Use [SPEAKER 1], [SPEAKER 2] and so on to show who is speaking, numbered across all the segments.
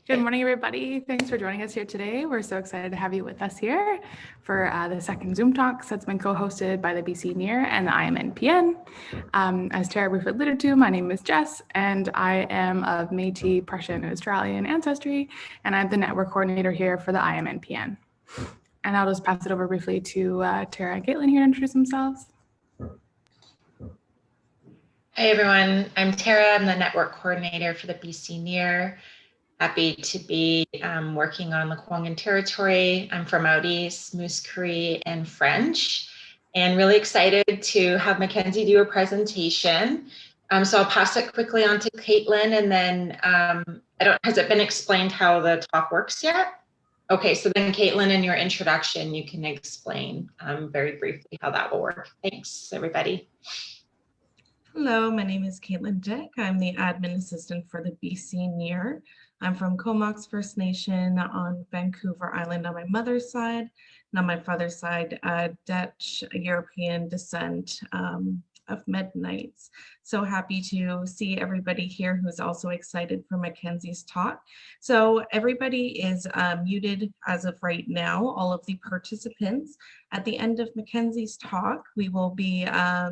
[SPEAKER 1] Good morning, everybody. Thanks for joining us here today. We're so excited to have you with us here for the second Zoom Talks that's been co-hosted by the BC NEIHR and the IMNPN. As Tara briefly alluded to, my name is Jess, and I am of Métis, Prussian, and Australian ancestry, and I'm the network coordinator here for the IMNPN. And I'll just pass it over briefly to Tara and Caitlin here to introduce themselves.
[SPEAKER 2] Hi, everyone. I'm Tara. I'm the network coordinator for the BC NEIHR. Happy to be working on the Kwangin territory. I'm from out east, Moose Cree and French, and really excited to have McKenzie do a presentation. So I'll pass it quickly on to Caitlin, and then has it been explained how the talk works yet? Okay, so then Caitlin, in your introduction, you can explain very briefly how that will work. Thanks, everybody.
[SPEAKER 3] Hello, my name is Caitlin Dick. I'm the admin assistant for the BC NEIHR. I'm from Comox First Nation on Vancouver Island on my mother's side, and on my father's side, Dutch European descent of Mennonites. So happy to see everybody here who's also excited for Mackenzie's talk. So everybody is muted as of right now, all of the participants. At the end of Mackenzie's talk, we will be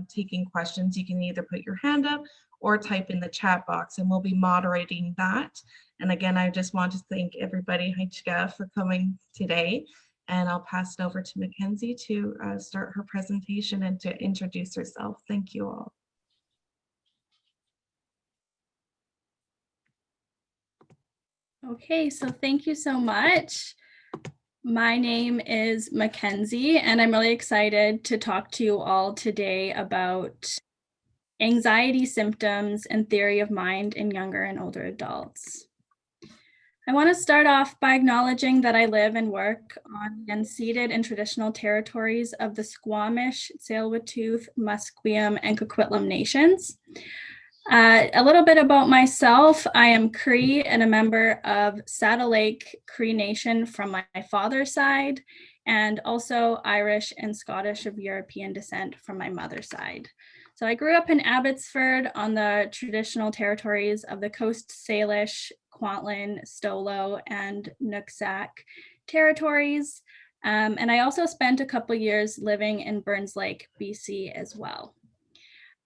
[SPEAKER 3] taking questions. You can either put your hand up or type in the chat box, and we'll be moderating that. And again, I just want to thank everybody, Heichka, for coming today. And I'll pass it over to Mackenzie to start her presentation and to introduce herself. Thank you all.
[SPEAKER 4] Okay, so thank you so much. My name is Mackenzie, and I'm really excited to talk to you all today about anxiety symptoms and theory of mind in younger and older adults. I want to start off by acknowledging that I live and work on the unceded and traditional territories of the Squamish, Tsleil-Waututh, Musqueam, and Coquitlam nations. A little bit about myself. I am Cree and a member of Saddle Lake Cree Nation from my father's side, and also Irish and Scottish of European descent from my mother's side. So I grew up in Abbotsford on the traditional territories of the Coast Salish, Kwantlen, Stolo, and Nooksack territories. And I also spent a couple years living in Burns Lake, BC as well.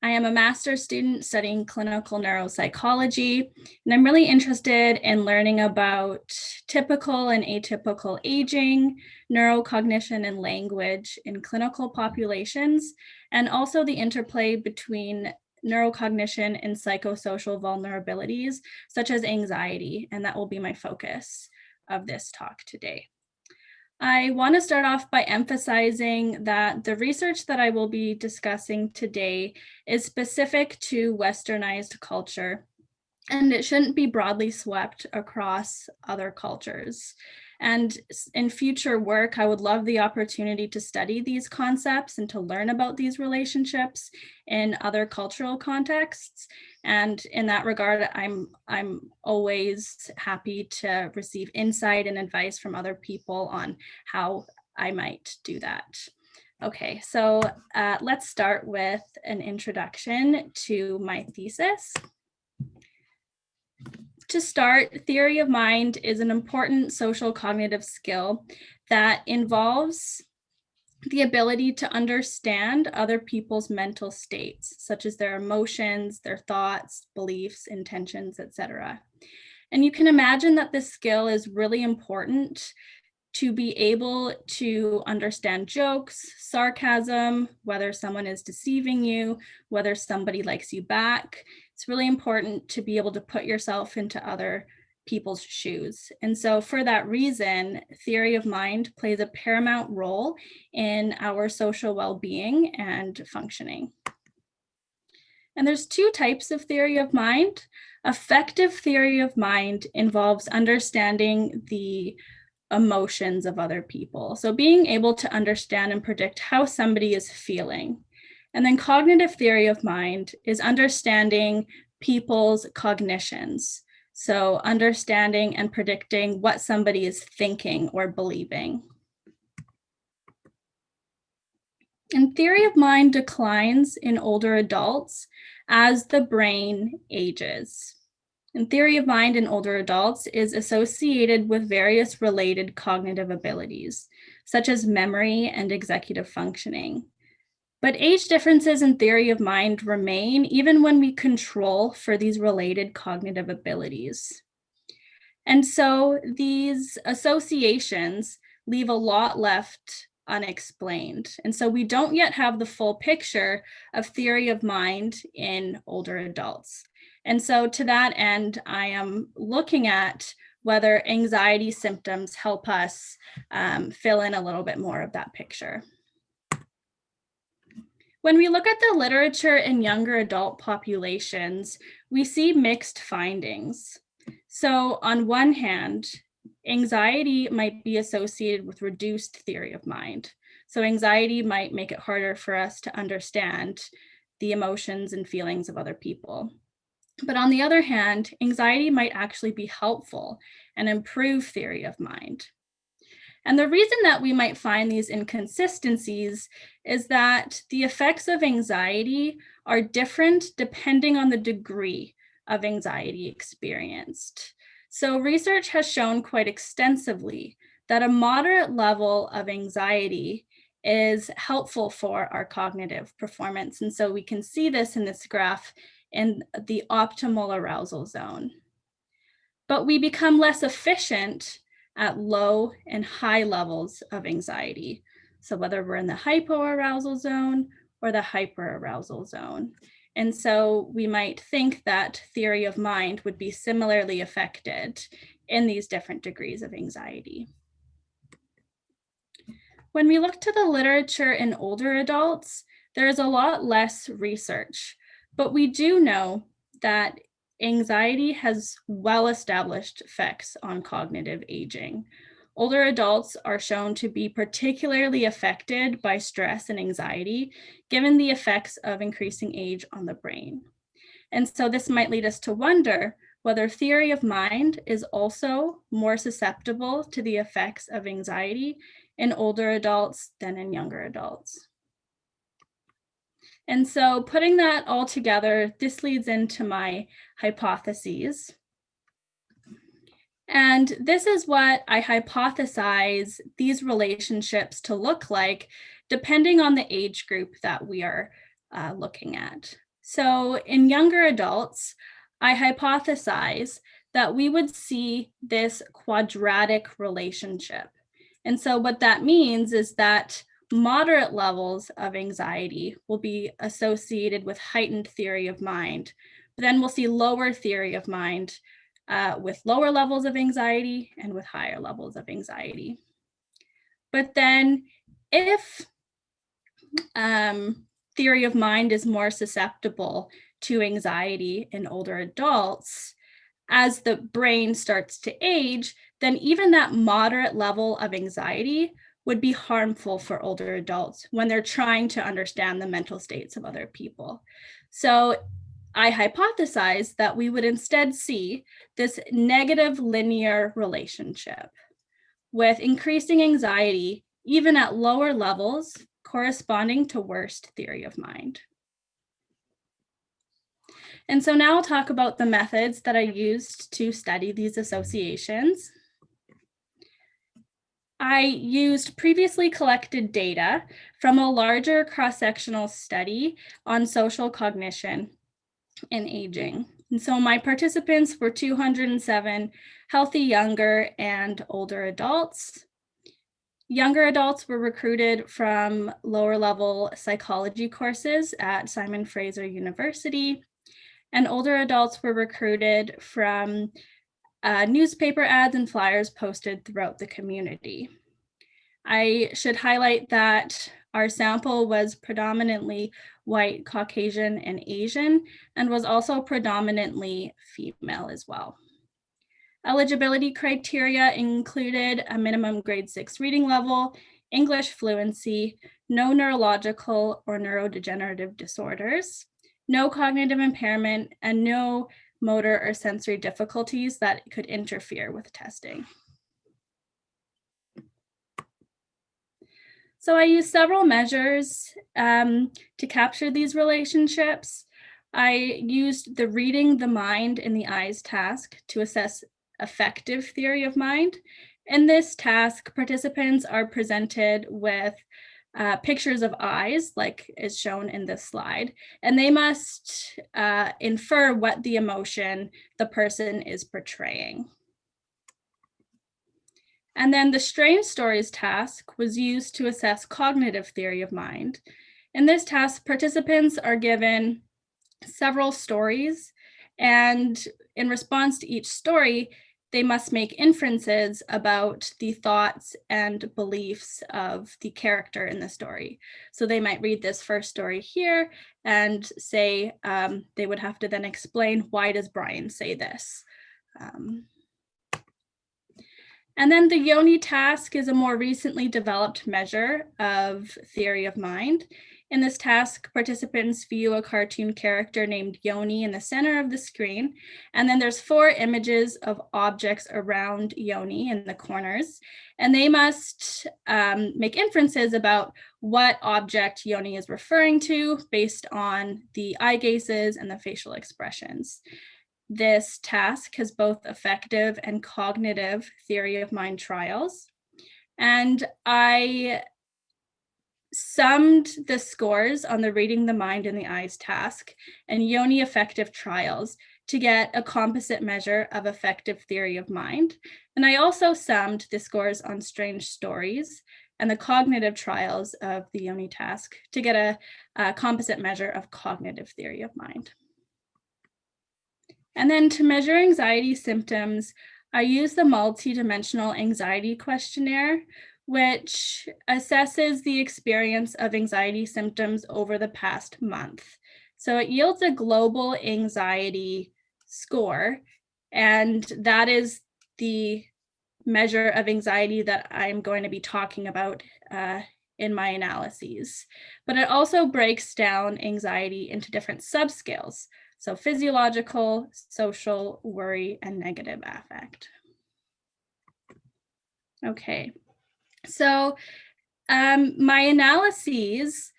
[SPEAKER 4] I am a master's student studying clinical neuropsychology, and I'm really interested in learning about typical and atypical aging, neurocognition, and language in clinical populations, and also the interplay between neurocognition and psychosocial vulnerabilities, such as anxiety, and that will be my focus of this talk today. I want to start off by emphasizing that the research that I will be discussing today is specific to Westernized culture, and it shouldn't be broadly swept across other cultures. And in future work, I would love the opportunity to study these concepts and to learn about these relationships in other cultural contexts. And in that regard, I'm always happy to receive insight and advice from other people on how I might do that. Okay, so let's start with an introduction to my thesis. To start, theory of mind is an important social cognitive skill that involves the ability to understand other people's mental states, such as their emotions, their thoughts, beliefs, intentions, etc. And you can imagine that this skill is really important to be able to understand jokes, sarcasm, whether someone is deceiving you, whether somebody likes you back. It's really important to be able to put yourself into other people's shoes. And so for that reason, theory of mind plays a paramount role in our social well-being and functioning. And there's two types of theory of mind. Affective theory of mind involves understanding the emotions of other people. So being able to understand and predict how somebody is feeling. And then cognitive theory of mind is understanding people's cognitions. So understanding and predicting what somebody is thinking or believing. And theory of mind declines in older adults as the brain ages. And theory of mind in older adults is associated with various related cognitive abilities, such as memory and executive functioning. But age differences in theory of mind remain even when we control for these related cognitive abilities. And so these associations leave a lot left unexplained. And so we don't yet have the full picture of theory of mind in older adults. And so to that end, I am looking at whether anxiety symptoms help us fill in a little bit more of that picture. When we look at the literature in younger adult populations, we see mixed findings. So on one hand, anxiety might be associated with reduced theory of mind. So anxiety might make it harder for us to understand the emotions and feelings of other people. But on the other hand, anxiety might actually be helpful and improve theory of mind. And the reason that we might find these inconsistencies is that the effects of anxiety are different depending on the degree of anxiety experienced. So research has shown quite extensively that a moderate level of anxiety is helpful for our cognitive performance. And so we can see this in this graph in the optimal arousal zone. But we become less efficient at low and high levels of anxiety. So whether we're in the hypoarousal zone or the hyperarousal zone. And so we might think that theory of mind would be similarly affected in these different degrees of anxiety. When we look to the literature in older adults, there is a lot less research, but we do know that anxiety has well-established effects on cognitive aging. Older adults are shown to be particularly affected by stress and anxiety, given the effects of increasing age on the brain. And so this might lead us to wonder whether theory of mind is also more susceptible to the effects of anxiety in older adults than in younger adults. And so putting that all together, this leads into my hypotheses. And this is what I hypothesize these relationships to look like, depending on the age group that we are looking at. So in younger adults, I hypothesize that we would see this quadratic relationship. And so what that means is that moderate levels of anxiety will be associated with heightened theory of mind, but then we'll see lower theory of mind with lower levels of anxiety and with higher levels of anxiety. But then if theory of mind is more susceptible to anxiety in older adults, as the brain starts to age, then even that moderate level of anxiety would be harmful for older adults when they're trying to understand the mental states of other people. So I hypothesize that we would instead see this negative linear relationship with increasing anxiety, even at lower levels, corresponding to worst theory of mind. And so now I'll talk about the methods that I used to study these associations. I used previously collected data from a larger cross-sectional study on social cognition in aging. And so my participants were 207 healthy younger and older adults. Younger adults were recruited from lower level psychology courses at Simon Fraser University, and older adults were recruited from newspaper ads and flyers posted throughout the community. I should highlight that our sample was predominantly white, Caucasian, and Asian, and was also predominantly female as well. Eligibility criteria included a minimum grade 6 reading level, English fluency, no neurological or neurodegenerative disorders, no cognitive impairment, and no motor or sensory difficulties that could interfere with testing. So I used several measures to capture these relationships. I used the reading the mind in the eyes task to assess affective theory of mind. In this task, participants are presented with pictures of eyes, like is shown in this slide, and they must infer what the emotion the person is portraying. And then the strange stories task was used to assess cognitive theory of mind. In this task, participants are given several stories, and in response to each story, they must make inferences about the thoughts and beliefs of the character in the story. So they might read this first story here and say, they would have to then explain, why does Brian say this? And then the Yoni task is a more recently developed measure of theory of mind. In this task, participants view a cartoon character named Yoni in the center of the screen, and then there's 4 images of objects around Yoni in the corners, and they must make inferences about what object Yoni is referring to based on the eye gazes and the facial expressions. This task has both affective and cognitive theory of mind trials, and I summed the scores on the reading the mind in the eyes task and Yoni affective trials to get a composite measure of affective theory of mind. And I also summed the scores on strange stories and the cognitive trials of the Yoni task to get a composite measure of cognitive theory of mind. And then to measure anxiety symptoms, I use the multi-dimensional anxiety questionnaire, which assesses the experience of anxiety symptoms over the past month. So it yields a global anxiety score, and that is the measure of anxiety that I'm going to be talking about in my analyses. But it also breaks down anxiety into different subscales. So physiological, social, worry, and negative affect. Okay, so my analyses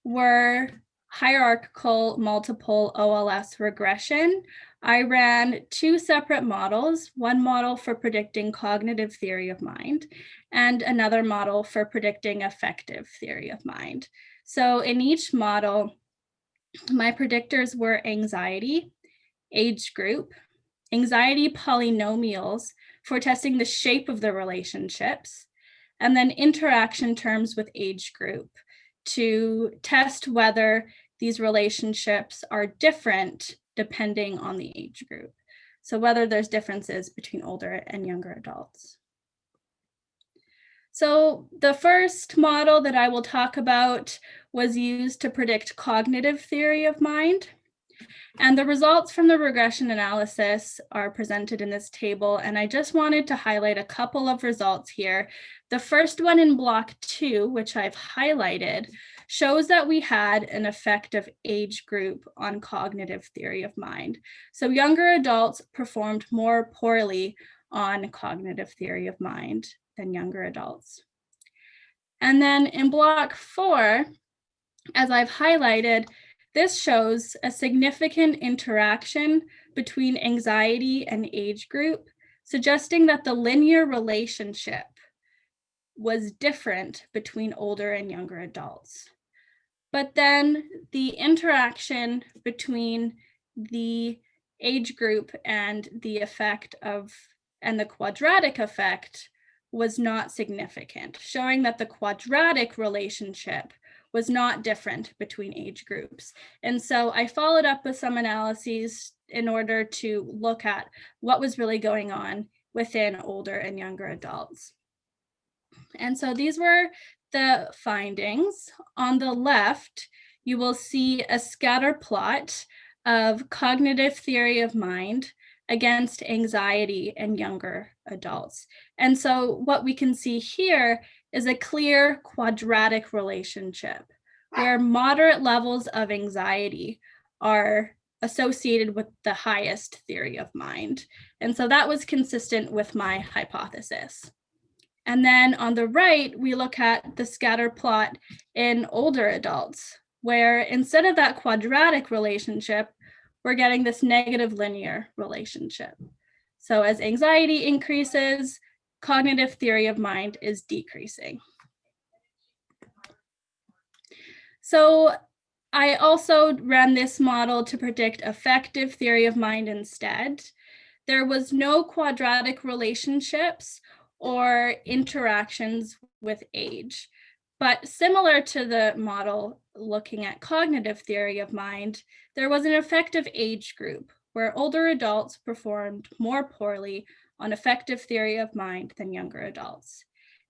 [SPEAKER 4] were hierarchical multiple OLS regression. I ran 2 separate models, one model for predicting cognitive theory of mind and another model for predicting affective theory of mind. So in each model, my predictors were anxiety, age group, anxiety polynomials for testing the shape of the relationships, and then interaction terms with age group to test whether these relationships are different depending on the age group. So whether there's differences between older and younger adults. So the first model that I will talk about was used to predict cognitive theory of mind. And the results from the regression analysis are presented in this table, and I just wanted to highlight a couple of results here. The first one in block 2, which I've highlighted, shows that we had an effective age group on cognitive theory of mind. So younger adults performed more poorly on cognitive theory of mind than younger adults. And then in block 4, as I've highlighted, this shows a significant interaction between anxiety and age group, suggesting that the linear relationship was different between older and younger adults. But then the interaction between the age group and the effect of, and the quadratic effect was not significant, showing that the quadratic relationship was not different between age groups. And so I followed up with some analyses in order to look at what was really going on within older and younger adults. And so these were the findings. On the left, you will see a scatter plot of cognitive theory of mind against anxiety in younger adults. And so what we can see here is a clear quadratic relationship where moderate levels of anxiety are associated with the highest theory of mind. And so that was consistent with my hypothesis. And then on the right, we look at the scatter plot in older adults, where instead of that quadratic relationship, we're getting this negative linear relationship. So as anxiety increases, cognitive theory of mind is decreasing. So I also ran this model to predict affective theory of mind instead. There was no quadratic relationships or interactions with age. But similar to the model looking at cognitive theory of mind, there was an affective age group where older adults performed more poorly on affective theory of mind than younger adults.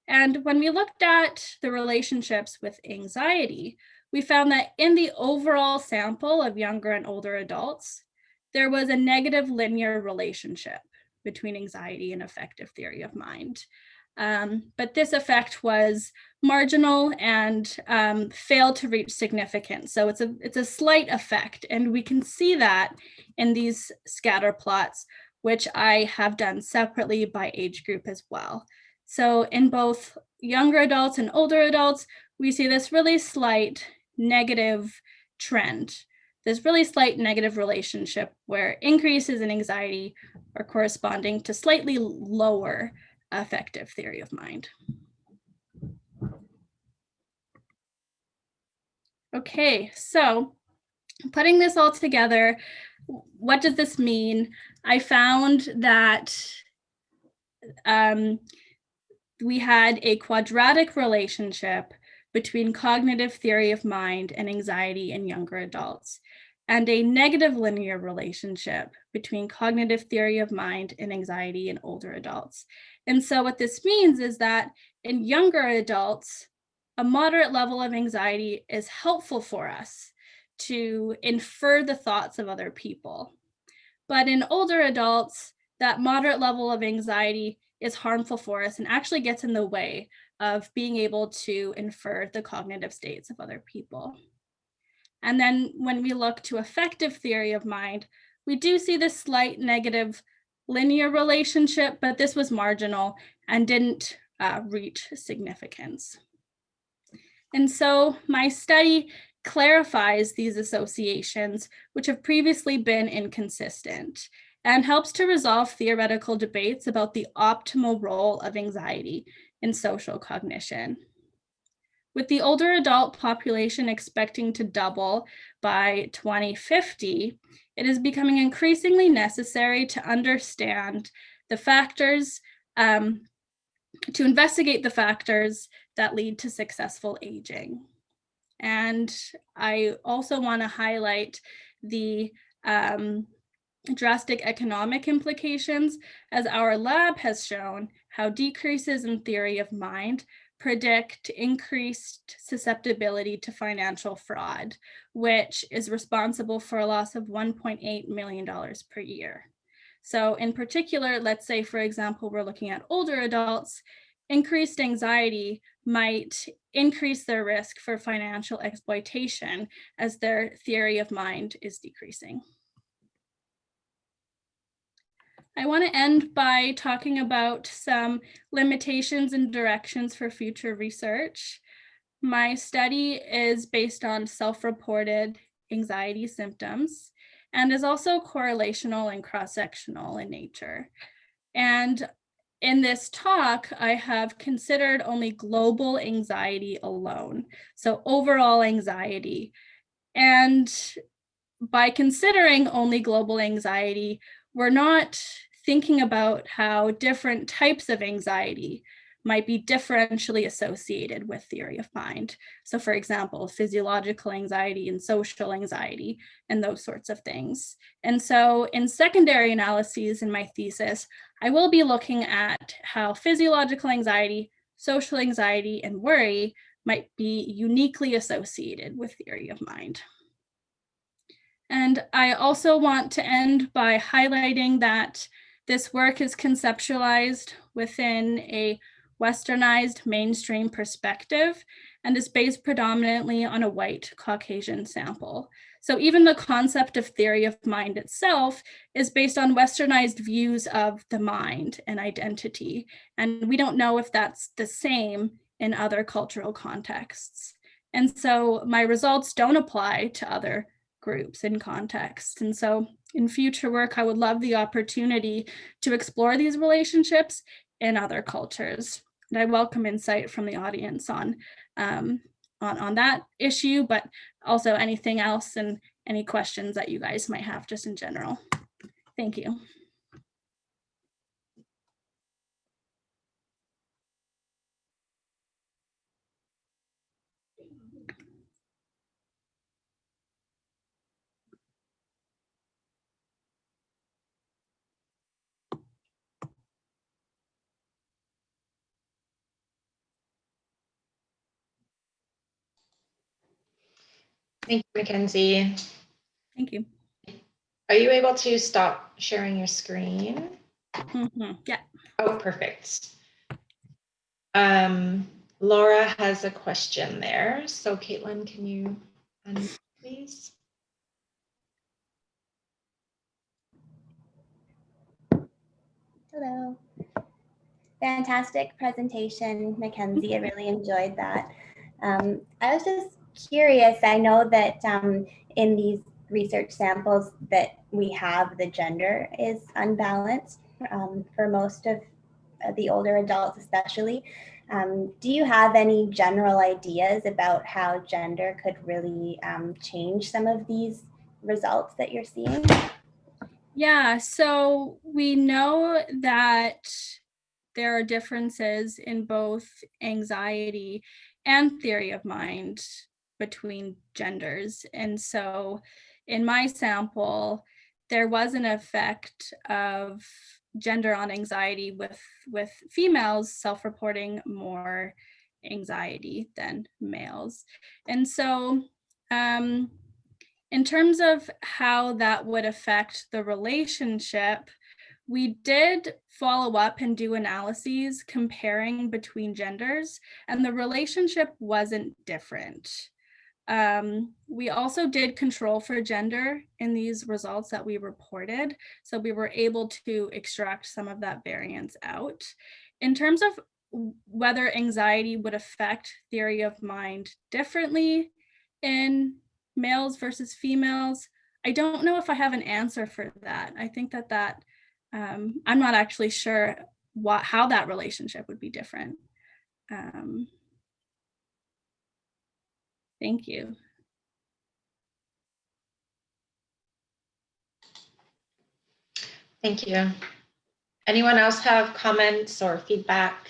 [SPEAKER 4] And when we looked at the relationships with anxiety, we found that in the overall sample of younger and older adults, there was a negative linear relationship between anxiety and affective theory of mind. But this effect was marginal and failed to reach significance. So it's a slight effect, and we can see that in these scatter plots, which I have done separately by age group as well. So in both younger adults and older adults, we see this really slight negative trend, this really slight negative relationship where increases in anxiety are corresponding to slightly lower affective theory of mind. Okay, so putting this all together, what does this mean? I found that we had a quadratic relationship between cognitive theory of mind and anxiety in younger adults, and a negative linear relationship between cognitive theory of mind and anxiety in older adults. And so what this means is that in younger adults, a moderate level of anxiety is helpful for us to infer the thoughts of other people. But in older adults, that moderate level of anxiety is harmful for us and actually gets in the way of being able to infer the cognitive states of other people. And then when we look to affective theory of mind, we do see this slight negative linear relationship, but this was marginal and didn't reach significance. And so my study clarifies these associations, which have previously been inconsistent, and helps to resolve theoretical debates about the optimal role of anxiety in social cognition. With the older adult population expecting to double by 2050, it is becoming increasingly necessary to understand the factors, to investigate the factors that lead to successful aging. And I also want to highlight the drastic economic implications, as our lab has shown how decreases in theory of mind predict increased susceptibility to financial fraud, which is responsible for a loss of $1.8 million per year. So in particular, let's say, for example, we're looking at older adults, increased anxiety might increase their risk for financial exploitation as their theory of mind is decreasing. I want to end by talking about some limitations and directions for future research. My study is based on self-reported anxiety symptoms and is also correlational and cross-sectional in nature. And in this talk, I have considered only global anxiety alone, so overall anxiety. And by considering only global anxiety, we're not thinking about how different types of anxiety might be differentially associated with theory of mind. So for example, physiological anxiety and social anxiety and those sorts of things. And so in secondary analyses in my thesis, I will be looking at how physiological anxiety, social anxiety, and worry might be uniquely associated with theory of mind. And I also want to end by highlighting that this work is conceptualized within a Westernized mainstream perspective and is based predominantly on a white Caucasian sample. So even the concept of theory of mind itself is based on Westernized views of the mind and identity. And we don't know if that's the same in other cultural contexts. And so my results don't apply to other groups and contexts. And so in future work, I would love the opportunity to explore these relationships in other cultures. And I welcome insight from the audience on that issue, but also anything else and any questions that you guys might have just in general. Thank you.
[SPEAKER 2] Thank you, McKenzie.
[SPEAKER 4] Thank you.
[SPEAKER 2] Are you able to stop sharing your screen?
[SPEAKER 4] Yeah.
[SPEAKER 2] Oh, perfect. Laura has a question there. So Caitlin, can you unmute, please?
[SPEAKER 5] Hello. Fantastic presentation, McKenzie. I really enjoyed that. I was just curious. I know that in these research samples that we have, the gender is unbalanced for most of the older adults especially. Do you have any general ideas about how gender could really change some of these results that you're seeing?
[SPEAKER 4] Yeah, so we know that there are differences in both anxiety and theory of mind between genders. And so in my sample, there was an effect of gender on anxiety with females self-reporting more anxiety than males. And so in terms of how that would affect the relationship, we did follow up and do analyses comparing between genders, and the relationship wasn't different. We also did control for gender in these results that we reported, so we were able to extract some of that variance out. In terms of whether anxiety would affect theory of mind differently in males versus females, I don't know if I have an answer for that. I think that I'm not actually sure how that relationship would be different. Thank you.
[SPEAKER 2] Thank you. Anyone else have comments or feedback,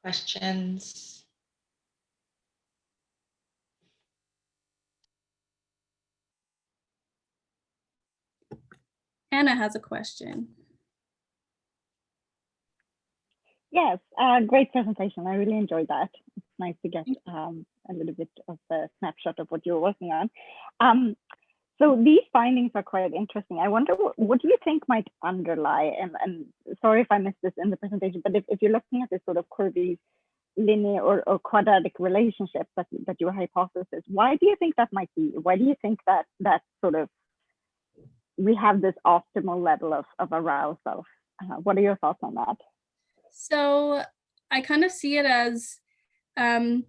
[SPEAKER 2] questions?
[SPEAKER 4] Anna has a question.
[SPEAKER 6] Yes, great presentation. I really enjoyed that. It's nice to get a little bit of a snapshot of what you're working on. So these findings are quite interesting. I wonder what do you think might underlie, and sorry if I missed this in the presentation, but if you're looking at this sort of curvy linear or quadratic relationship that your hypothesis, why do you think that might be? Why do you think that sort of we have this optimal level of arousal? What are your thoughts on that?
[SPEAKER 4] So I kind of see it as a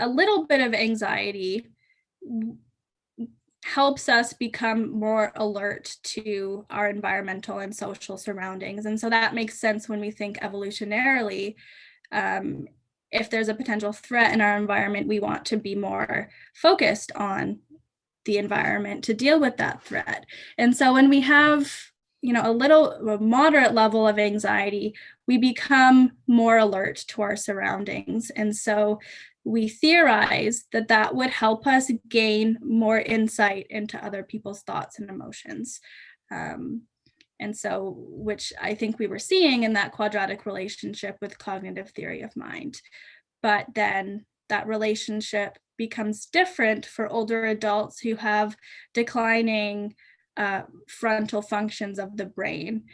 [SPEAKER 4] little bit of anxiety helps us become more alert to our environmental and social surroundings. And so that makes sense when we think evolutionarily. If there's a potential threat in our environment, we want to be more focused on the environment to deal with that threat. And so when we have a moderate level of anxiety, we become more alert to our surroundings. And so we theorize that would help us gain more insight into other people's thoughts and emotions. And so, which I think we were seeing in that quadratic relationship with cognitive theory of mind. But then that relationship becomes different for older adults who have declining frontal functions of the brain.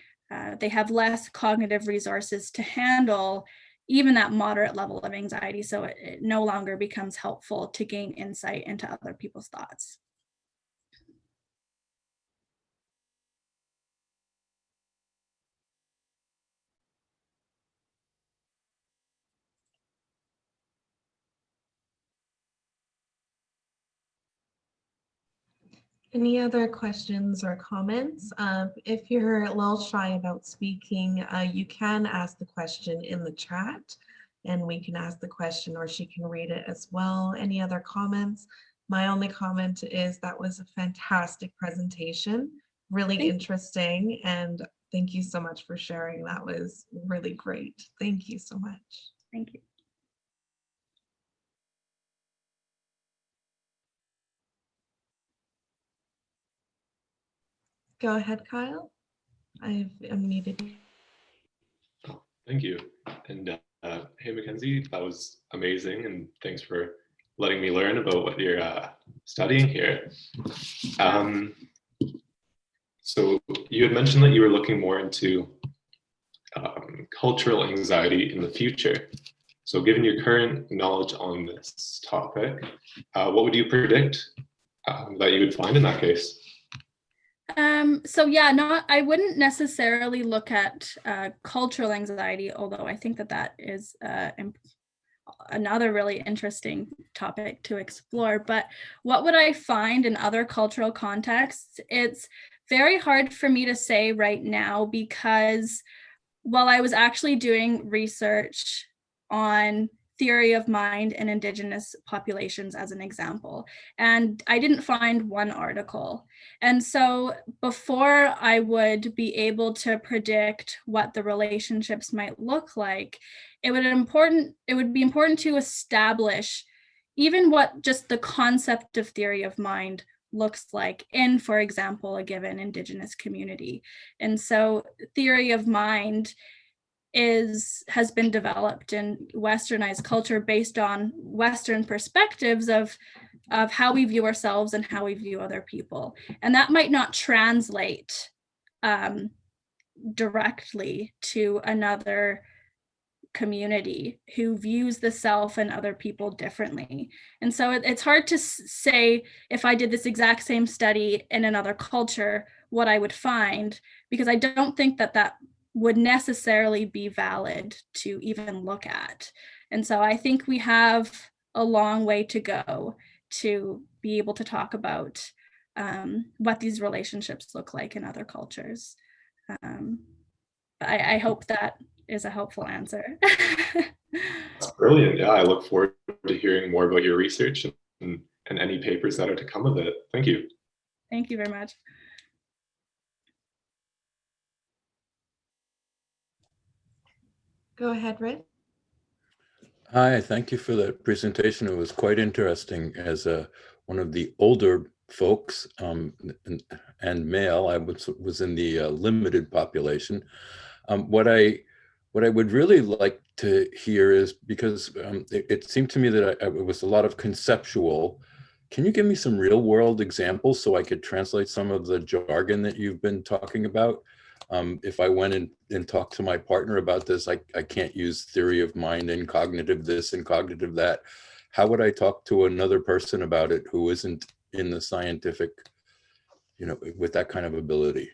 [SPEAKER 4] They have less cognitive resources to handle even that moderate level of anxiety. So it no longer becomes helpful to gain insight into other people's thoughts.
[SPEAKER 3] Any other questions or comments? If you're a little shy about speaking, you can ask the question in the chat and we can ask the question or she can read it as well. Any other comments? My only comment is that was a fantastic presentation, really interesting, and thank you so much for sharing. That was really great. Thank you so much.
[SPEAKER 4] Thank you.
[SPEAKER 3] Go ahead, Kyle. I've unmuted you.
[SPEAKER 7] Oh, thank you. And hey, McKenzie, that was amazing. And thanks for letting me learn about what you're studying here. So you had mentioned that you were looking more into cultural anxiety in the future. So given your current knowledge on this topic, what would you predict that you would find in that case?
[SPEAKER 4] So yeah, I wouldn't necessarily look at cultural anxiety, although I think that is another really interesting topic to explore. But what would I find in other cultural contexts? It's very hard for me to say right now because while I was actually doing research on theory of mind in Indigenous populations as an example, and I didn't find one article. And so before I would be able to predict what the relationships might look like, it would be important to establish even what just the concept of theory of mind looks like in, for example, a given Indigenous community. And so theory of mind has been developed in Westernized culture based on Western perspectives of how we view ourselves and how we view other people. And that might not translate directly to another community who views the self and other people differently. And so it's hard to say if I did this exact same study in another culture, what I would find, because I don't think that would necessarily be valid to even look at. And so I think we have a long way to go to be able to talk about what these relationships look like in other cultures. I hope that is a helpful answer.
[SPEAKER 7] That's brilliant. Yeah, I look forward to hearing more about your research and any papers that are to come of it. Thank you.
[SPEAKER 4] Thank you very much.
[SPEAKER 3] Go ahead, Red.
[SPEAKER 8] Hi, thank you for that presentation. It was quite interesting. As one of the older folks and male, I was in the limited population. What I would really like to hear is, because it seemed to me that it was a lot of conceptual. Can you give me some real world examples so I could translate some of the jargon that you've been talking about? If I went and talked to my partner about this, I can't use theory of mind and cognitive this and cognitive that. How would I talk to another person about it who isn't in the scientific, with that kind of ability?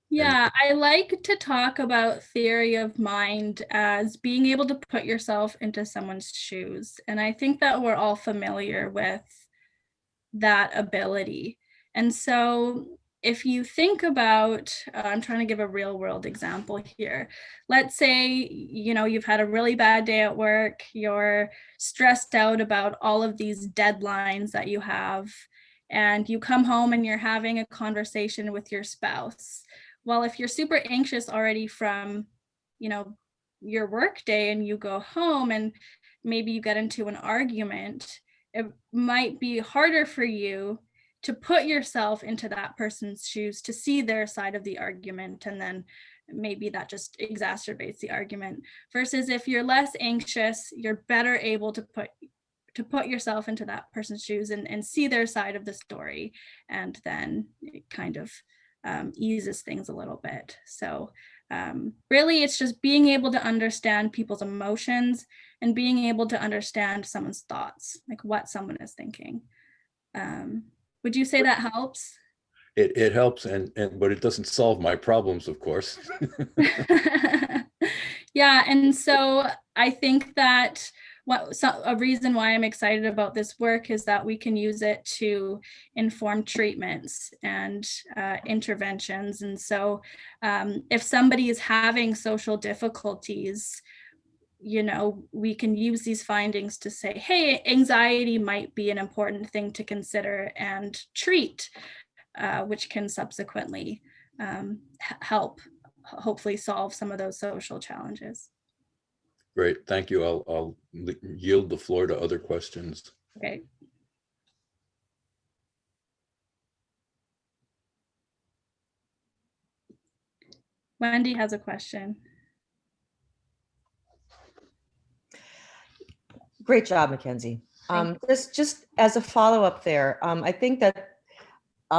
[SPEAKER 4] Yeah, I like to talk about theory of mind as being able to put yourself into someone's shoes. And I think that we're all familiar with that ability. And so if you think about, I'm trying to give a real world example here. Let's say, you've had a really bad day at work, you're stressed out about all of these deadlines that you have, and you come home and you're having a conversation with your spouse. Well, if you're super anxious already from, your work day, and you go home and maybe you get into an argument, it might be harder for you to put yourself into that person's shoes to see their side of the argument, and then maybe that just exacerbates the argument. Versus if you're less anxious, you're better able to put yourself into that person's shoes and see their side of the story, and then it kind of eases things a little bit. So really, it's just being able to understand people's emotions and being able to understand someone's thoughts, like what someone is thinking. Would you say that helps?
[SPEAKER 8] It helps, but it doesn't solve my problems, of course.
[SPEAKER 4] Yeah, and so I think that a reason why I'm excited about this work is that we can use it to inform treatments and interventions. And so if somebody is having social difficulties, we can use these findings to say, hey, anxiety might be an important thing to consider and treat, which can subsequently help hopefully solve some of those social challenges.
[SPEAKER 8] Great, thank you. I'll yield the floor to other questions.
[SPEAKER 4] Okay. Wendy has a question.
[SPEAKER 9] Great job, McKenzie. Just as a follow-up there, I think that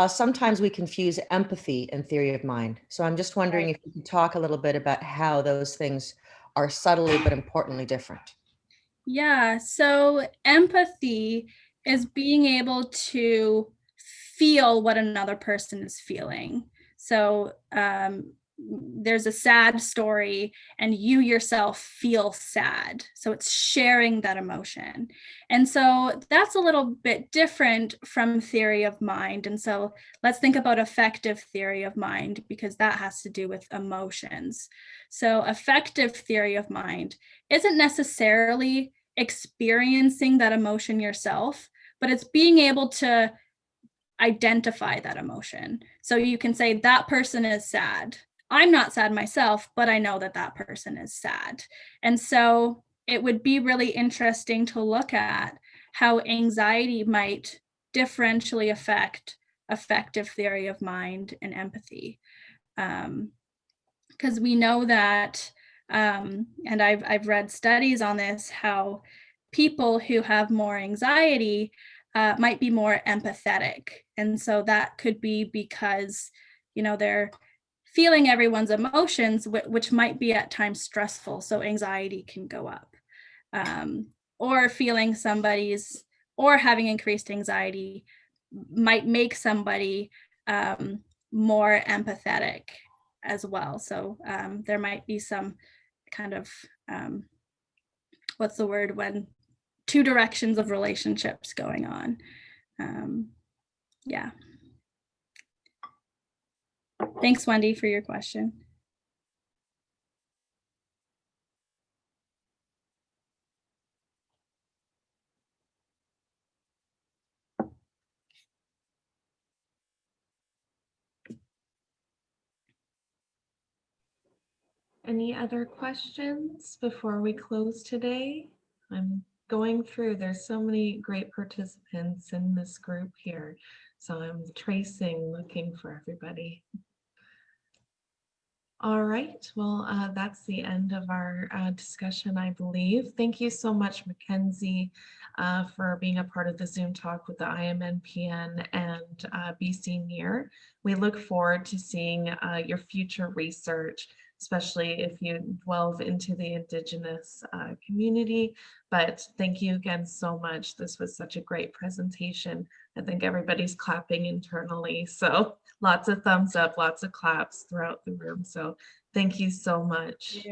[SPEAKER 9] sometimes we confuse empathy and theory of mind. So I'm just wondering if you could talk a little bit about how those things are subtly but importantly different.
[SPEAKER 4] Yeah, so empathy is being able to feel what another person is feeling. So there's a sad story and you yourself feel sad. So it's sharing that emotion. And so that's a little bit different from theory of mind. And so let's think about affective theory of mind, because that has to do with emotions. So affective theory of mind isn't necessarily experiencing that emotion yourself, but it's being able to identify that emotion. So you can say that person is sad. I'm not sad myself, but I know that that person is sad. And so it would be really interesting to look at how anxiety might differentially affect affective theory of mind and empathy. Because we know that, and I've read studies on this, how people who have more anxiety might be more empathetic. And so that could be because, they're feeling everyone's emotions, which might be at times stressful. So anxiety can go up. Or feeling or having increased anxiety might make somebody more empathetic as well. So there might be some kind of, what's the word, when two directions of relationships going on. Yeah. Thanks, Wendy, for your question.
[SPEAKER 3] Any other questions before we close today? I'm going through, there's so many great participants in this group here. So I'm tracing, looking for everybody. All right, well, that's the end of our discussion, I believe. Thank you so much, McKenzie, for being a part of the Zoom talk with the IMNPN and BC NEIHR. We look forward to seeing your future research, especially if you delve into the Indigenous community. But thank you again so much. This was such a great presentation. I think everybody's clapping internally. So lots of thumbs up, lots of claps throughout the room. So thank you so much.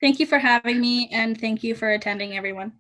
[SPEAKER 4] Thank you for having me, and thank you for attending, everyone.